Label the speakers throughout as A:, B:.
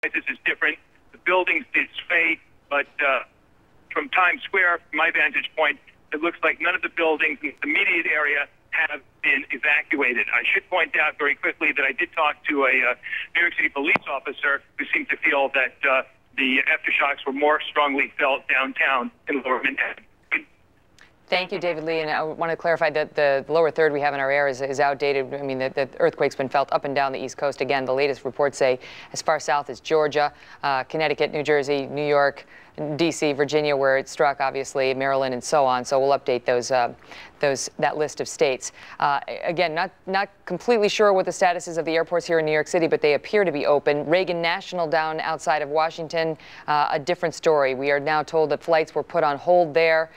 A: This is different. The buildings did sway, but from Times Square, from my vantage point, it looks like none of the buildings in the immediate area have been evacuated. I should point out very quickly that I did talk to a New York City police officer who seemed to feel that the aftershocks were more strongly felt downtown in Lower Manhattan.
B: Thank you, David Lee. And I want to clarify that the lower third we have in our air is outdated. I mean, the earthquake's been felt up and down the East Coast. Again, the latest reports say as far south as Georgia, Connecticut, New Jersey, New York, D.C., Virginia, where it struck, obviously, Maryland, and so on. So we'll update that list of states. Again, not completely sure what the status is of the airports here in New York City, but they appear to be open. Reagan National down outside of Washington, a different story. We are now told that flights were put on hold there.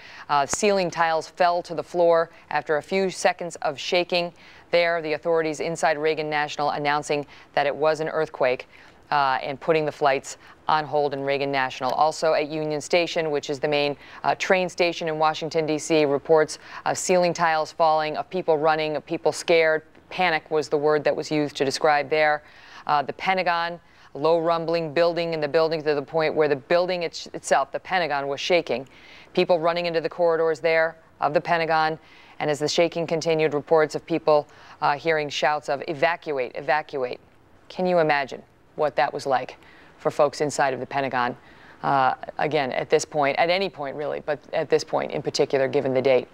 B: Ceiling tiles fell to the floor after a few seconds of shaking there. The authorities inside Reagan National announcing that it was an earthquake and putting the flights on hold in Reagan National. Also at Union Station, which is the main train station in Washington, D.C., reports of ceiling tiles falling, of people running, of people scared. Panic was the word that was used to describe there. The Pentagon, low rumbling building in the building to the point where the building itself, the Pentagon, was shaking. People running into the corridors there of the Pentagon. And as the shaking continued, reports of people hearing shouts of evacuate, evacuate. Can you imagine what that was like for folks inside of the Pentagon? Again, at this point, at any point really, but at this point in particular, given the date.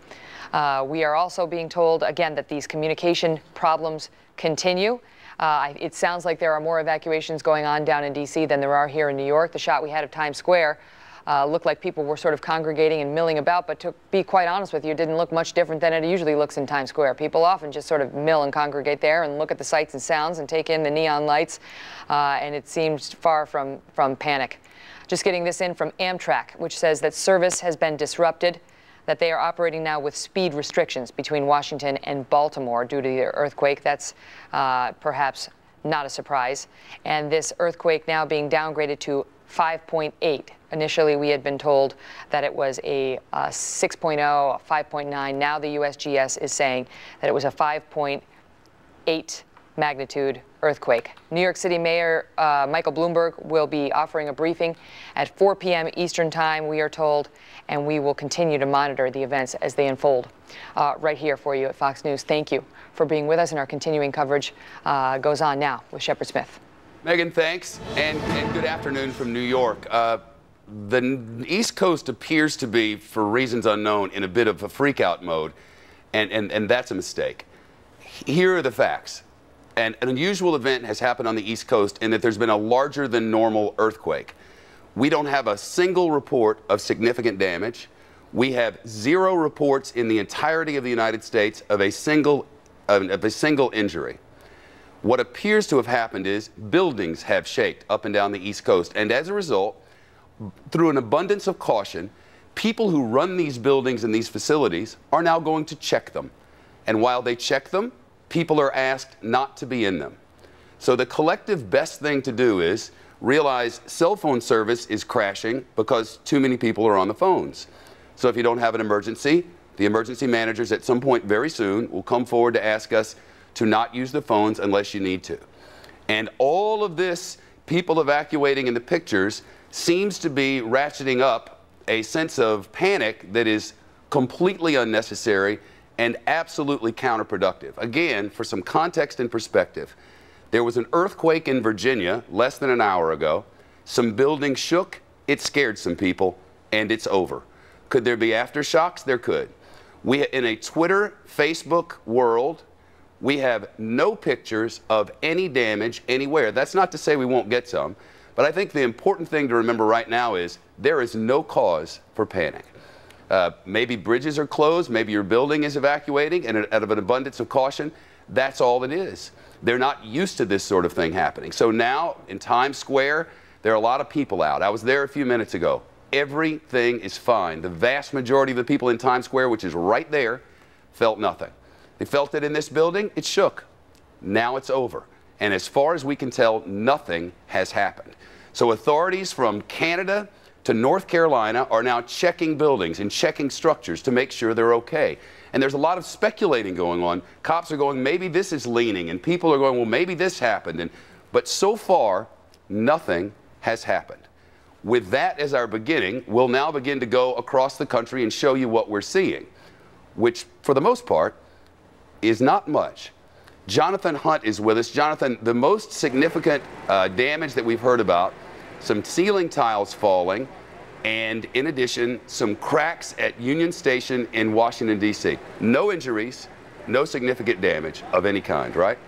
B: We are also being told, again, that these communication problems continue. It sounds like there are more evacuations going on down in D.C. than there are here in New York. The shot we had of Times Square looked like people were sort of congregating and milling about, but to be quite honest with you, it didn't look much different than it usually looks in Times Square. People often just sort of mill and congregate there and look at the sights and sounds and take in the neon lights, and it seems far from panic. Just getting this in from Amtrak, which says that service has been disrupted, that they are operating now with speed restrictions between Washington and Baltimore due to the earthquake. That's perhaps not a surprise. And this earthquake now being downgraded to 5.8. Initially, we had been told that it was a 6.0, a 5.9. Now the USGS is saying that it was a 5.8 magnitude earthquake. New York City Mayor Michael Bloomberg will be offering a briefing at 4 p.m. Eastern Time, we are told, and we will continue to monitor the events as they unfold right here for you at Fox News. Thank you for being with us, and our continuing coverage goes on now with Shepard Smith.
C: Megan, thanks, and good afternoon from New York. The East Coast appears to be, for reasons unknown, in a bit of a freak-out mode, and that's a mistake. Here are the facts. An unusual event has happened on the East Coast in that there's been a larger-than-normal earthquake. We don't have a single report of significant damage. We have 0 reports in the entirety of the United States of a single injury. What appears to have happened is buildings have shaked up and down the East Coast, and as a result, through an abundance of caution, people who run these buildings and these facilities are now going to check them. And while they check them, people are asked not to be in them. So the collective best thing to do is realize cell phone service is crashing because too many people are on the phones. So if you don't have an emergency, the emergency managers at some point very soon will come forward to ask us to not use the phones unless you need to. And all of this, people evacuating in the pictures, seems to be ratcheting up a sense of panic that is completely unnecessary and absolutely counterproductive. Again, for some context and perspective, there was an earthquake in Virginia less than an hour ago. Some buildings shook, it scared some people, and it's over. Could there be aftershocks? There could. In a Twitter, Facebook world, we have no pictures of any damage anywhere. That's not to say we won't get some, but I think the important thing to remember right now is there is no cause for panic. Maybe bridges are closed, maybe your building is evacuating, and out of an abundance of caution, that's all it is. They're not used to this sort of thing happening. So now, in Times Square, there are a lot of people out. I was there a few minutes ago. Everything is fine. The vast majority of the people in Times Square, which is right there, felt nothing. They felt it in this building, it shook. Now it's over. And as far as we can tell, nothing has happened. So authorities from Canada to North Carolina are now checking buildings and checking structures to make sure they're okay. And there's a lot of speculating going on. Cops are going, maybe this is leaning, and people are going, well, maybe this happened. But so far, nothing has happened. With that as our beginning, we'll now begin to go across the country and show you what we're seeing, which, for the most part, is not much. Jonathan Hunt is with us. Jonathan, the most significant damage that we've heard about, some ceiling tiles falling, and in addition, some cracks at Union Station in Washington, D.C. No injuries, no significant damage of any kind, right?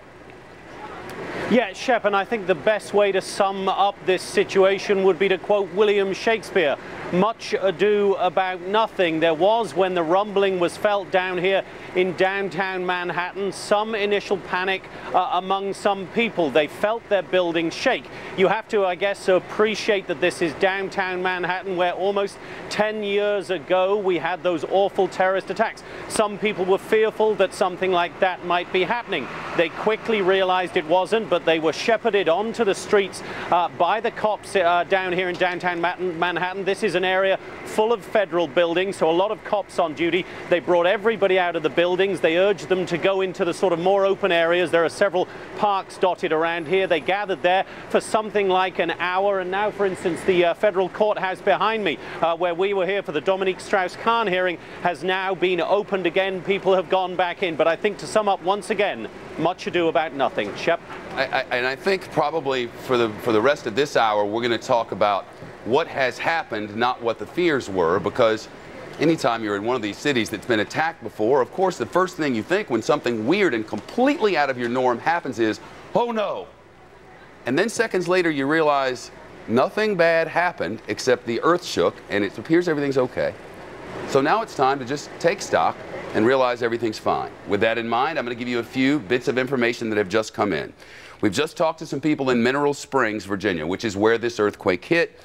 D: Yeah, Shep, and I think the best way to sum up this situation would be to quote William Shakespeare, much ado about nothing. There was, when the rumbling was felt down here in downtown Manhattan, some initial panic among some people. They felt their buildings shake. You have to, I guess, appreciate that this is downtown Manhattan, where almost 10 years ago we had those awful terrorist attacks. Some people were fearful that something like that might be happening. They quickly realized it wasn't, but they were shepherded onto the streets by the cops down here in downtown Manhattan. This is an area full of federal buildings, so a lot of cops on duty. They brought everybody out of the buildings. They urged them to go into the sort of more open areas. There are several parks dotted around here. They gathered there for something like an hour, and now, for instance, the federal courthouse behind me, where we were here for the Dominique Strauss-Kahn hearing, has now been opened again. People have gone back in, but I think, to sum up once again, much ado about nothing. Shep?
C: And I think probably for the rest of this hour, we're going to talk about what has happened, not what the fears were, because anytime you're in one of these cities that's been attacked before, of course, the first thing you think when something weird and completely out of your norm happens is, oh no. And then seconds later, you realize nothing bad happened except the earth shook, and it appears everything's okay. So now it's time to just take stock and realize everything's fine. With that in mind, I'm going to give you a few bits of information that have just come in. We've just talked to some people in Mineral Springs, Virginia, which is where this earthquake hit.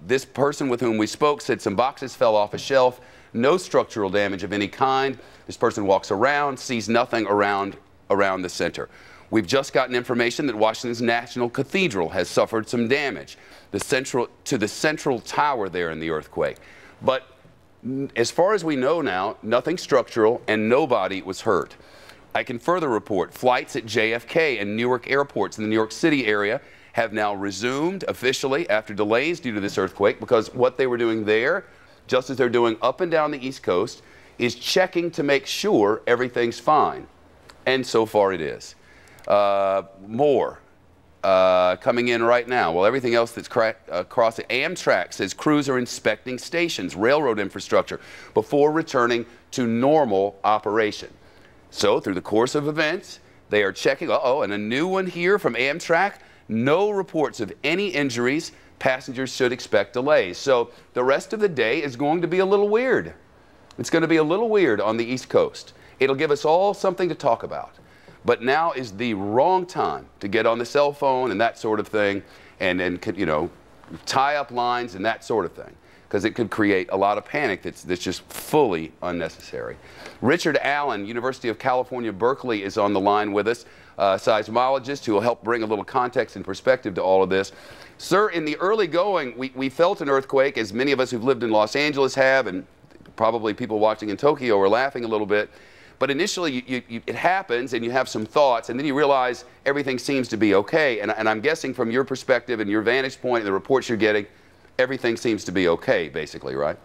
C: This person with whom we spoke said some boxes fell off a shelf, no structural damage of any kind. This person walks around, sees nothing around the center. We've just gotten information that Washington's National Cathedral has suffered some damage to the central tower there in the earthquake. But as far as we know now, nothing structural and nobody was hurt. I can further report flights at JFK and Newark airports in the New York City area have now resumed officially after delays due to this earthquake, because what they were doing there, just as they're doing up and down the East Coast, is checking to make sure everything's fine. And so far it is. More coming in right now. Well, everything else that's crossing. Amtrak says crews are inspecting stations, railroad infrastructure, before returning to normal operation. So through the course of events, they are checking. And a new one here from Amtrak. No reports of any injuries. Passengers should expect delays. So the rest of the day is going to be a little weird. It's going to be a little weird on the East Coast. It'll give us all something to talk about. But now is the wrong time to get on the cell phone and that sort of thing, and you know, tie up lines and that sort of thing, because it could create a lot of panic that's just fully unnecessary. Richard Allen, University of California, Berkeley, is on the line with us, seismologist who will help bring a little context and perspective to all of this. Sir, in the early going, we felt an earthquake, as many of us who've lived in Los Angeles have, and probably people watching in Tokyo are laughing a little bit. But initially, it happens, and you have some thoughts, and then you realize everything seems to be okay. And I'm guessing from your perspective and your vantage point and the reports you're getting, everything seems to be okay, basically, right?